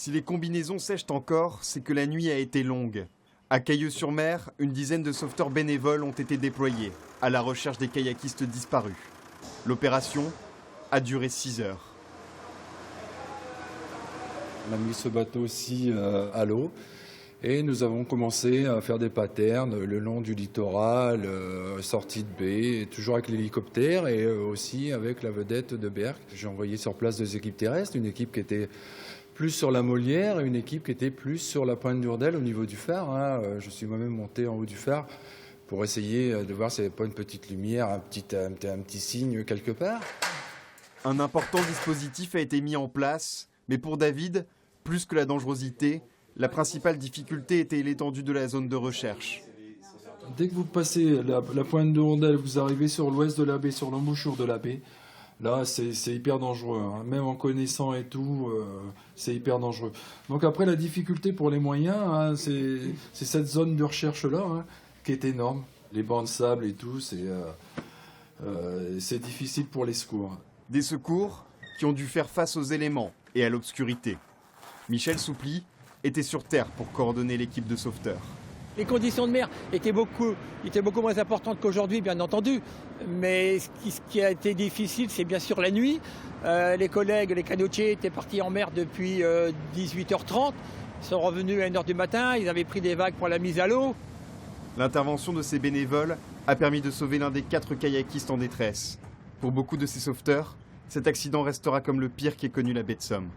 Si les combinaisons sèchent encore, c'est que la nuit a été longue. À Cailleux-sur-Mer, une dizaine de sauveteurs bénévoles ont été déployés à la recherche des kayakistes disparus. L'opération a duré 6 heures. On a mis ce bateau aussi à l'eau et nous avons commencé à faire des patterns le long du littoral, sortie de baie, toujours avec l'hélicoptère et aussi avec la vedette de Berck. J'ai envoyé sur place 2 équipes terrestres, une équipe qui était plus sur la Molière et une équipe qui était plus sur la pointe d'Urdelle au niveau du phare. Je suis moi-même monté en haut du phare pour essayer de voir s'il n'y avait pas une petite lumière, un petit signe quelque part. Un important dispositif a été mis en place, mais pour David, plus que la dangerosité, la principale difficulté était l'étendue de la zone de recherche. Dès que vous passez la pointe d'Urdelle, vous arrivez sur l'ouest de la baie, sur l'embouchure de la baie. Là, c'est hyper dangereux, hein. Même en connaissant et tout, c'est hyper dangereux. Donc après, la difficulté pour les moyens, hein, c'est cette zone de recherche-là, hein, qui est énorme. Les bancs de sable et tout, c'est difficile pour les secours. Des secours qui ont dû faire face aux éléments et à l'obscurité. Michel Soupli était sur terre pour coordonner l'équipe de sauveteurs. Les conditions de mer étaient beaucoup moins importantes qu'aujourd'hui, bien entendu. Mais ce qui a été difficile, c'est bien sûr la nuit. Les collègues, les canotiers étaient partis en mer depuis 18h30. Ils sont revenus à 1h du matin, ils avaient pris des vagues pour la mise à l'eau. L'intervention de ces bénévoles a permis de sauver l'un des 4 kayakistes en détresse. Pour beaucoup de ces sauveteurs, cet accident restera comme le pire qu'ait connu la baie de Somme.